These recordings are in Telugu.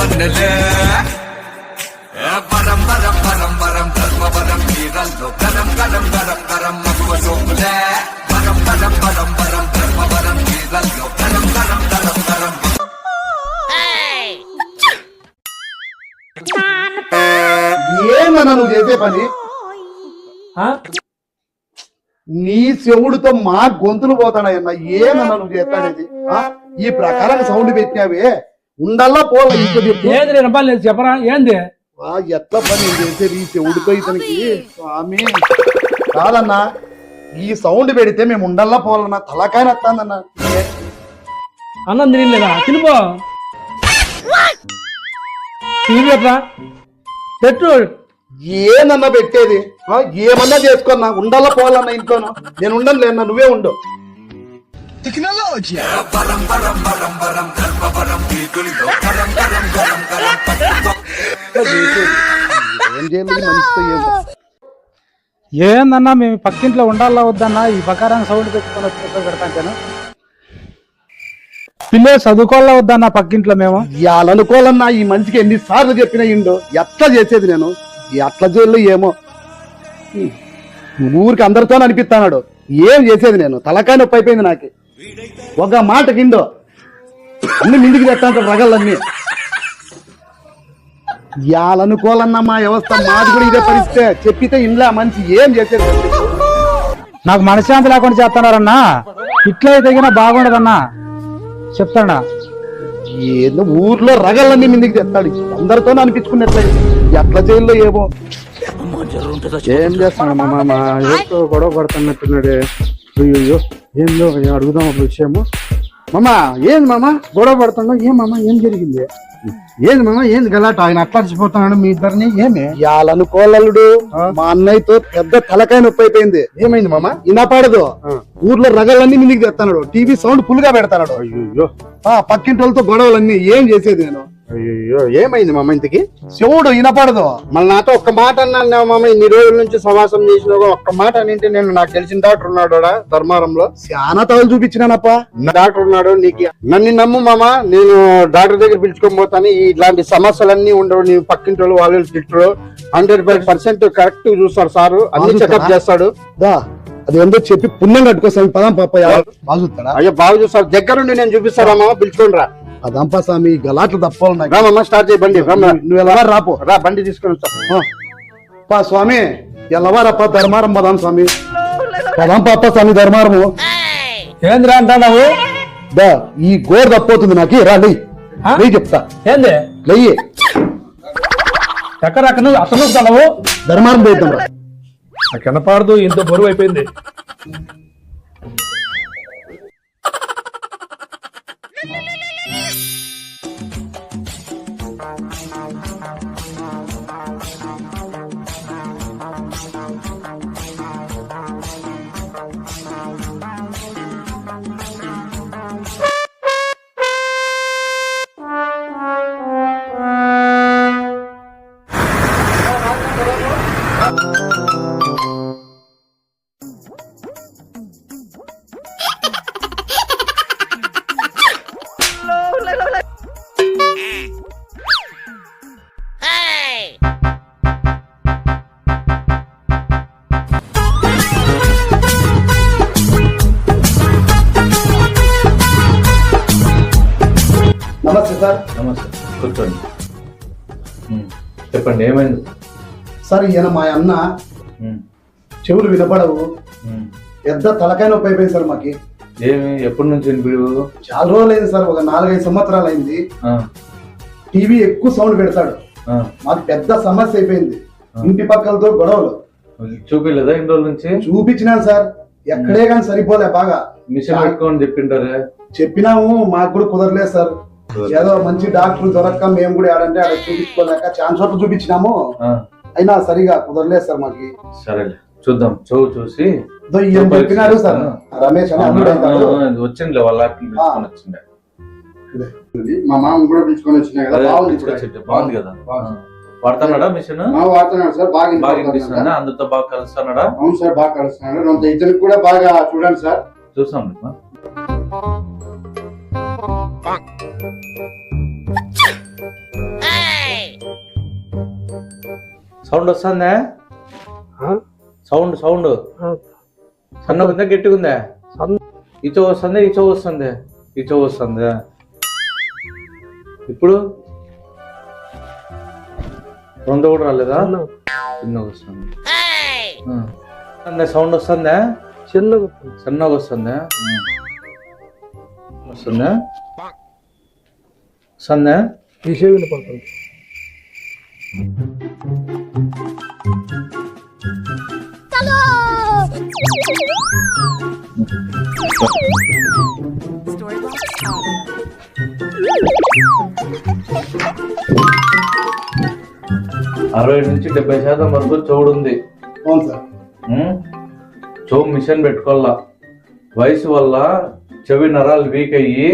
వన్నెలే పరం పరం పరం పరం ధర్మవరం తీరల్లో గరం గరం గరం గరం మగువ సోపులే పరం పరం పరం పరం ధర్మవరం తీరల్లో గరం గరం గరం గరం. ఏమన్నా నువ్వు చేసే పని? నీ చెవుడుతో మా గొంతులు పోతాడయ్యన్నా. ఏమన్నా నువ్వు చేస్తాడేది? ఈ ప్రకారం సౌండ్ పెట్టినావే ఉండల్లా పోలే. చెప్పరా ఏంది ఎట్లా పని చేసేది ఈ చెవుడితో ఇతనికి? స్వామి కాదన్నా, ఈ సౌండ్ పెడితే మేము ఉండల్లా పోవాలన్నా. తలకాయ వస్తాందన్నా. అన్నం తినలేదా? తినిపో. టీవీ ఎట్లా పెట్టు. ఏనన్నా పెట్టేది? ఏమన్నా చేసుకున్నా ఉండల్లా పోవాలన్నా. ఇంట్లోనూ నేను ఉండను లేనా, నువ్వే ఉండు. ఏందన్నా మేము పక్కింట్లో ఉండాలా వద్దన్నా? ఈ ప్రకారం సౌండ్ పెట్టుకొని పెడతాను. పిల్లలు చదువుకోవాలా వద్దన్నా పక్కింట్లో? మేము ఇవాళనుకోవాలన్నా. ఈ మనిషికి ఎన్నిసార్లు చెప్పినా ఇండు ఎట్లా చేసేది నేను? ఎట్లా జైల్లో ఏమో ఊరికి అందరితో అనిపిస్తాడు. ఏం చేసేది నేను? తలకాయ నొప్పి అయిపోయింది నాకు. ఒక మాట కిందో అన్ని మిందికి తెస్తాంటాడు రగలన్నీ. ఇవాళనుకోవాలన్నా మా వ్యవస్థ మాది కూడా ఇదే పరిస్థితే. చెప్పితే ఇంట్లో మనిషి ఏం చేసేది? నాకు మనశ్శాంతి లేకుండా చేస్తున్నారన్నా. ఇట్లా తగినా బాగుండదన్నా చెప్తాడా. ఏదో ఊర్లో రగలన్నీ మిందికి తెస్తాడు. అందరితో అనిపించుకున్నట్లే. ఎట్లా జైల్లో ఏమో ఏం చేస్తాడు మా మామ. గొడవ పడుతున్నట్టున్నాడే. అయ్యో ఏందో అడుగుదాం ఒక విషయము. మామ ఏంది మామ గొడవ పడుతున్నావు? ఏం మామ ఏం జరిగింది? ఏంది మామ ఏంది గలాట? ఆయన అట్లా అరిచిపోతున్నాడు మీ ఇద్దరిని. ఏమి యాలనుకోలలుడు మా అన్నయ్యతో పెద్ద తలకాయ నొప్పి అయిపోయింది. ఏమైంది మామ? వినపడదు. ఊర్లో రగలన్నీ మిందికి తెస్తాడు. టీవీ సౌండ్ ఫుల్ గా పెడతాడు. అయ్యో పక్కింటి వాళ్ళతో గొడవలన్నీ. ఏం చేసేది నేను? అయ్యో ఏమైంది మామ ఇంతకి? శివుడు వినపడదు. మళ్ళీ నాతో ఒక్క మాట అన్నాను మామ. ఇన్ని రోజుల నుంచి సమాసం చేసిన ఒక్క మాట అనింటే నేను నాకు తెలిసిన డాక్టర్ ఉన్నాడు ధర్మారంలో. చాలా తవలు చూపించినానప్ప. డాక్టర్ ఉన్నాడు. నీకు నన్ను నమ్ము మామ. నేను డాక్టర్ దగ్గర పిలుచుకొని పోతాను. ఇట్లాంటి సమస్యలన్నీ ఉండవు. నీ పక్కింటి వాళ్ళు వాళ్ళు తిట్టరు. 100% కరెక్ట్ చూస్తాడు సారు. అన్ని చెకప్ చేస్తాడు. అది ఎంతో చెప్పి పుణ్యం కట్టుకోసామి. పదాం పాప బాగా చూస్తాడా? అయ్యో బాగా చూస్తాడు. దగ్గరుండి నేను చూపిస్తారా మామ? పిలుచుకోండి రా. అదంపా స్వామి గలాట్లు తప్పాలన్నా. రామమ్మ స్టార్ట్ చేయి బండి. నువ్వు ఎలా రాపో రా. బండి తీసుకొని వస్తా స్వామి. ఎల్లవారప్ప ధర్మారం పదాం స్వామి. పదాం పాప స్వామి ధర్మారము. ఏంద్రా అంటావు? ఈ గోడ తప్పవుతుంది నాకు. రా లెయ్యి చెప్తా. ఏంది లెయ్యి ఎక్కడ అక్కడ అసలు వస్తావు? ధర్మారం పోయిద్దాం రా. నాకు వినపాడదు. ఇంత బరువు అయిపోయింది. నమస్తే సార్. నమస్తే కూర్చోండి. చెప్పండి ఏమైంది సార్? ఈయన మా అన్న చెవులు వినపడవు. పెద్ద తలకాయ నొప్పి అయిపోయింది సార్ మాకి. ఏమి ఎప్పటి నుంచి వినిపిడు? చాలా రోజులు అయింది సార్. ఒక 4-5 సంవత్సరాలు అయింది. టీవీ ఎక్కువ సౌండ్ పెడతాడు. మాకు పెద్ద సమస్య అయిపోయింది. ఇంటి పక్కలతో గొడవలు. చూపిలేదా ఇన్ని రోజుల నుంచి? చూపించినాను సార్. ఎక్కడే కానీ సరిపోలే. బాగా మిషన్ పెట్టుకోని చెప్పింటారే. చెప్పినాము. మాకు కూడా కుదరలేదు సార్. ఏదో మంచి డాక్టర్ దొరక్క మేము కూడా ఆడంటే ఆడ చూపించుకోలేక చాలా చోట్ల చూపించినాము. అయినా సరిగా కుదరలేదు సార్ మాకి. సరే చూద్దాం. చూసి చెప్పినారు సార్. రమేష్ అని వచ్చిండే వాళ్ళ వచ్చిండే. మా మామ కూడా పిలుచుకొని వచ్చినాయి కదా. బాగుంది కదా? వాడుతున్నాడా మిషన్? వాడుతున్నాడు సార్. బాగా వినిపిస్తున్నాడా? అందరితో బాగా కలుస్తున్నాడా? అవును సార్ బాగా కలుస్తున్నాడు. ఇతనికి కూడా బాగా చూడండి సార్. చూసాం. సౌండ్ వస్తుందా? ఆ? సౌండ్ సౌండ్ ఆ, సన్నగా ఉందా గట్టిగా ఉందా? సన్న- ఇచో వస్తుంది ఇచో వస్తుంది ఇచో వస్తుందా? ఇప్పుడు రెండు కూడా రాలేదా? సన్న- చిన్నగా వస్తుంది. సౌండ్ వస్తుందా? చిన్నగా వస్తుంది. సన్నగా వస్తుందా? వస్తుందా? వస్తుందా? ఈ చెవి వినపడుతుంది. అరవై నుంచి 70% వరకు చెవుడు ఉంది. అవును సార్. చెవు మిషన్ పెట్టుకోవాలా. వయసు వల్ల చెవి నరాలు వీక్ అయ్యి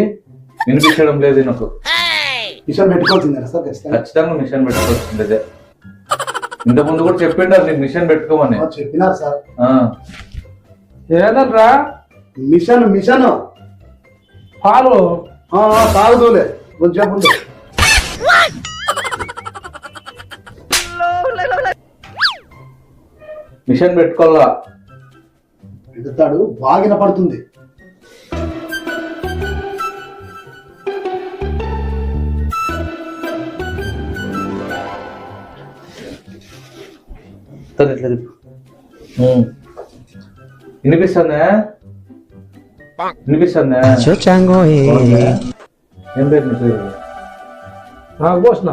వినిపించడం లేదు నాకు. మిషన్ పెట్టుకోవాల్సిందేనా సార్? ఖచ్చితంగా ఖచ్చితంగా మిషన్ పెట్టుకోవాల్సిందే. ఇంతకుముందు కూడా చెప్పిండారు నీకు మిషన్ పెట్టుకోమని. చెప్పినారు సార్. ఏదన్నా మిషన్ మిషన్ పాలు తాగుదూలే కొంచెం ఉండు. మిషన్ పెట్టుకోవాలా. పెడతాడు బాగా వినపడుతుంది. వినిపిస్తుందా? వినిపిస్తుందా? ఏం పేరు నీ పేరు? నాకు పోసిన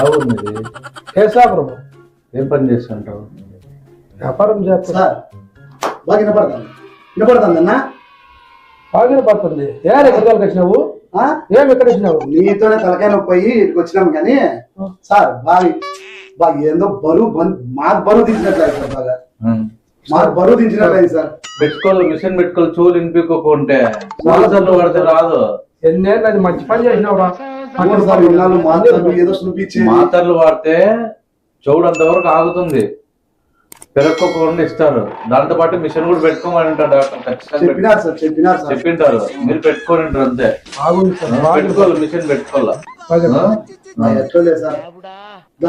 అవును ఇది. కేశాపురం ఏం పని చేస్తుంటావు? వ్యాపారం చేస్తా. సార్ బాగా వినపడుతుంది. వినపడుతుంది అన్న. బాగా వినపడుతుంది. ఎక్కడికి వచ్చినావు? ఏం ఎక్కడ వచ్చినావు? నీతోనే తలకాయ నొప్పి పోయి ఇక్కడికి వచ్చినాం కానీ సార్ బాగా బాగా ఏందో బరువు మాకు బరువు దించినట్లయింది సార్. బాగా మాకు బరువు దించినట్లయింది సార్. పెట్టుకోవాలి మిషన్ పెట్టుకోవాలి. చూలు వినిపించుకోకుంటే సార్లు పడితే రాదు. ఎన్నేళ్ళు అది మంచి పని చేసినావురా. సార్ ఇన్నాళ్ళు మాటలు ఏదో చూపించి మాతర్లు వాడితే చెవుడు అంతవరకు ఆగుతుంది. పెరక్కోకుండా ఇస్తారు. దాంతో పాటు మిషన్ కూడా పెట్టుకోమని అంటారు డాక్టర్. ఖచ్చితంగా చెప్పినారు సార్. చెప్పినారు సార్. చెప్పింటారు. మీరు పెట్టుకొని ఉంటారు అంతే. పెట్టుకోవాలి మిషన్ పెట్టుకోవాలి. ఎట్లలేదు సార్.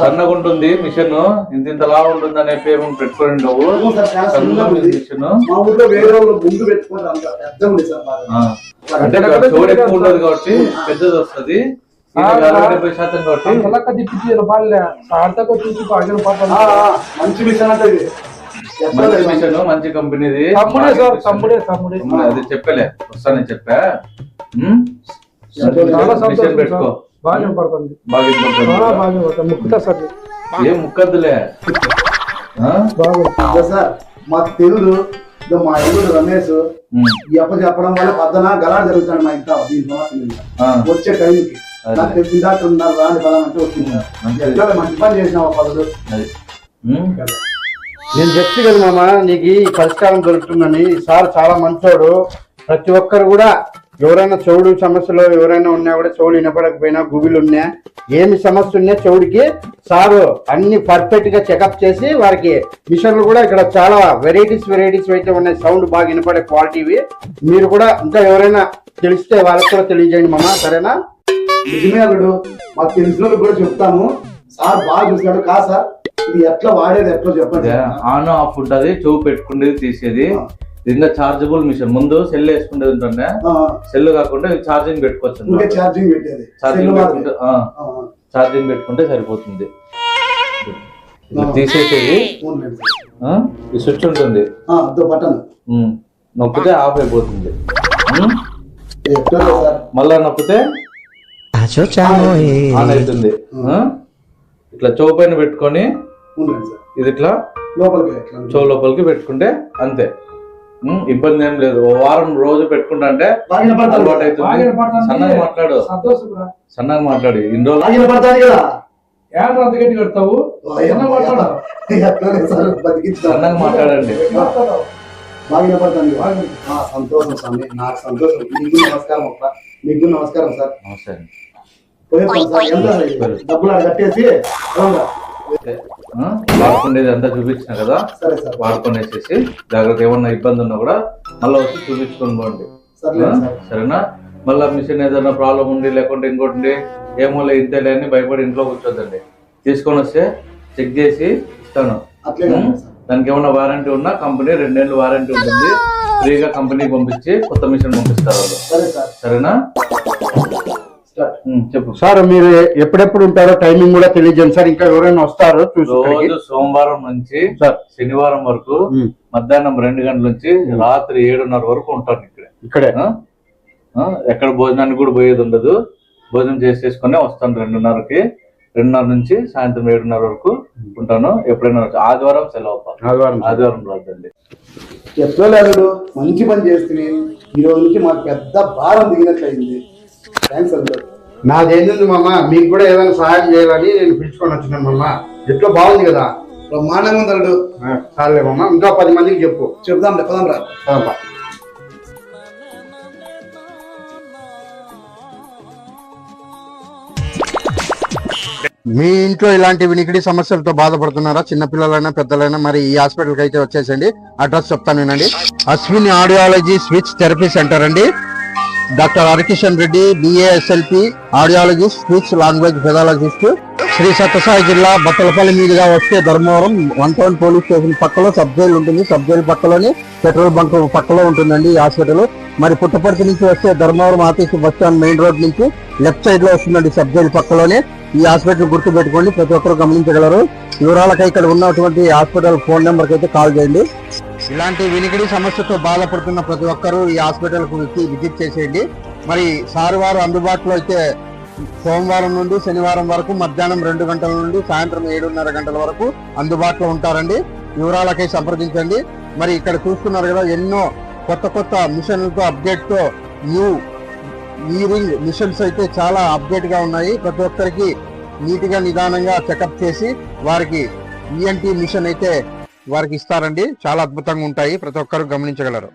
సన్నగా ఉంటుంది మిషన్. ఇంతలా ఉంటుంది అనే పేరు పెట్టుకొని ఉండవు. మిషన్ మా ఊర్లో వేరే వాళ్ళు ముందు పెట్టుకుంటారు. అంత పెద్ద ఉంది సార్ బాగా. అంటే చెవుడు ఎక్కువ ఉండదు కాబట్టి పెద్దది వస్తుంది. 70% కాబట్టి మంచి మిషన్ అంటే ఇది. మంచి మిషన్ మంచి కంపెనీది. అది చెప్పలే వస్తానే చెప్పా. మిషన్ పెట్టుకో. బాగా ముక్కుతా సార్. ఏం ముక్కద్దులే. సార్ మాకు తెలుగు మా ఎల్లుడు రమేష్ ఈ అప్ప చెప్పడం వల్ల పద్దన గలాడ్ జరుగుతాడు మా ఇంట్లో. దీని వచ్చే టైంకి నాకు తెలిసిన దాకా ఉన్నారు రాని పదం అంటే వచ్చింది. ఎట్లా మంచి పని చేసినావు పదలు. నేను చెప్తే కదా మామ నీకు ఈ పరిష్కారం దొరుకుతుందని. సార్ చాలా మంచోడు. ప్రతి ఒక్కరు కూడా ఎవరైనా చెవుడు సమస్యలో ఎవరైనా ఉన్నా కూడా చెవులు వినపడకపోయినా గుబిలు ఉన్నా ఏమి సమస్య ఉన్నా చెవుడికి సారు అన్ని పర్ఫెక్ట్ గా చెకప్ చేసి వారికి మిషన్లు కూడా ఇక్కడ చాలా వెరైటీస్ అయితే ఉన్నాయి. సౌండ్ బాగా వినపడే క్వాలిటీవి. మీరు కూడా ఇంకా ఎవరైనా తెలిస్తే వాళ్ళకి కూడా తెలియజేయండి మామ. సరేనా? నిజమే అల్లుడు. మాకు తెలిసిన కూడా చెప్తాము. సార్ బాగా చూసినాడు కా సార్. ఇది ఎట్లా వాడేది ఎట్లా చెప్పండి. ఆన్ ఆఫ్ ఉంటుంది. చెవు పెట్టుకునేది తీసేది. ఇంకా చార్జబుల్ మిషన్. ముందు సెల్ వేసుకునేది ఉంటుండే. సెల్ కాకుండా ఛార్జింగ్ పెట్టుకోవచ్చు. ఛార్జింగ్ పెట్టేది. ఛార్జింగ్ పెట్టుకుంటే సరిపోతుంది. తీసేసేది ఈ స్విచ్ ఉంటుంది. బటన్ నొక్కితే ఆఫ్ అయిపోతుంది. మళ్ళా నొక్కితే ఆన్ అవుతుంది. ఇట్లా చెవు పైన పెట్టుకొని ఇది ఇట్లా చెవు లోపలికి పెట్టుకుంటే అంతే. ఇబ్బంది ఏం లేదు. వారం రోజు పెట్టుకుంటా అంటే అలవాటు అవుతుంది. సన్నగా మాట్లాడు. సన్నగా మాట్లాడు. ఇన్ని రోజులు సన్నగా మాట్లాడండి. సంతోషం స్వామి. నాకు సంతోషం. మీకు నమస్కారం అప్ప. మీకు నమస్కారం సార్. నమస్తే. డబ్బులు కట్టేసి వాడుకునేది అంతా చూపించిన కదా. వాడుకునేసేసి జాగ్రత్త. ఏమన్నా ఇబ్బంది ఉన్నా కూడా మళ్ళీ వచ్చి చూపించుకొని పోండి. సరేనా? మళ్ళీ మిషన్ ఏదైనా ప్రాబ్లం ఉండి లేకుంటే ఇంకోటి ఏమో ఇంతేలే అని భయపడి ఇంట్లో కూర్చోద్దండి. తీసుకొని వస్తే చెక్ చేసి ఇస్తాను. అట్లే దానికి ఏమైనా వారంటీ ఉన్నా కంపెనీ 2 ఏళ్ళు వారంటీ ఉంటుంది. ఫ్రీగా కంపెనీకి పంపించి కొత్త మిషన్ పంపిస్తారు వాళ్ళు. సరే సార్. సరేనా? చెప్పు సార్. మీరు ఎప్పుడెప్పుడు ఉంటారో టైమింగ్ కూడా తెలియజేయండి సార్. ఇంకా ఎవరైనా వస్తారో రోజు సోమవారం నుంచి శనివారం వరకు మధ్యాహ్నం 2 గంటల నుంచి రాత్రి 7:30 వరకు ఉంటాను ఇక్కడే. ఎక్కడ భోజనానికి కూడా పోయేది ఉండదు. భోజనం చేసేసుకునే వస్తాను 2:30కి. 2:30 నుంచి సాయంత్రం 7:30 వరకు ఉంటాను. ఎప్పుడైనా ఆదివారం సెలవు. ఆదివారం రాదండి. ఎట్లా లేదు, మంచి పని చేస్తుంది. ఈ రోజు నుంచి మాకు పెద్ద భారం దిగినట్లయింది. థ్యాంక్స్ అండి. నాదేంది మామ, మీకు కూడా ఏదైనా సహాయం చేయాలని నేను పిలుచుకొని వచ్చినాను మామ. ఎట్లా బాగుంది కదా? బ్రహ్మాండంగా ఉందడు. చాలే మామ, ఇంకా 10 మందికి చెప్పు. చెప్దాం పదాం రా. మీ ఇంట్లో ఇలాంటి వినికిడి సమస్యలతో బాధపడుతున్నారా? చిన్నపిల్లలైనా పెద్దలైనా మరి ఈ హాస్పిటల్కి అయితే వచ్చేసండి. అడ్రస్ చెప్తాను వినండి. Ashwini audiology speech therapy centre అండి. Doctor Harikishan Reddy BASLP audiologist, speech language pathologist. Shri Sathya Sai Battalapalli మీదుగా వస్తే ధర్మవరం 1 టౌన్ పోలీస్ స్టేషన్ పక్కలో సబ్ జైలు ఉంటుంది. సబ్ జైలు పక్కలోని పెట్రోల్ బంక్ పక్కలో ఉంటుందండి ఈ హాస్పిటల్. మరి పుట్టపర్తి నుంచి వస్తే Dharmavaram RTC bus stand main road నుంచి లెఫ్ట్ సైడ్ లో వస్తుందండి సబ్ జైలు పక్కలోనే. ఈ హాస్పిటల్ గుర్తు పెట్టుకోండి, ప్రతి ఒక్కరు గమనించగలరు. వివరాలకై ఇక్కడ ఉన్నటువంటి హాస్పిటల్ ఫోన్ నెంబర్ కి అయితే కాల్ చేయండి. ఇలాంటి వినికిడి సమస్యతో బాధపడుతున్న ప్రతి ఒక్కరూ ఈ హాస్పిటల్ కు విజిట్ చేసేయండి. మరి సార్ వారు అందుబాటులో అయితే సోమవారం నుండి శనివారం వరకు మధ్యాహ్నం 2 గంటల నుండి సాయంత్రం 7:30 గంటల వరకు అందుబాటులో ఉంటారండి. వివరాలకై సంప్రదించండి. మరి ఇక్కడ చూస్తున్నారు కదా, ఎన్నో కొత్త మిషన్లతో అప్డేట్ తో న్యూ ఈరింగ్ మిషన్స్ అయితే చాలా అప్డేట్ గా ఉన్నాయి. ప్రతి ఒక్కరికి నీట్ గా నిదానంగా చెకప్ చేసి వారికి ఈఎన్టీ మిషన్ అయితే వారికి ఇస్తారండి. చాలా అద్భుతంగా ఉంటాయి, ప్రతి ఒక్కరు గమనించగలరు.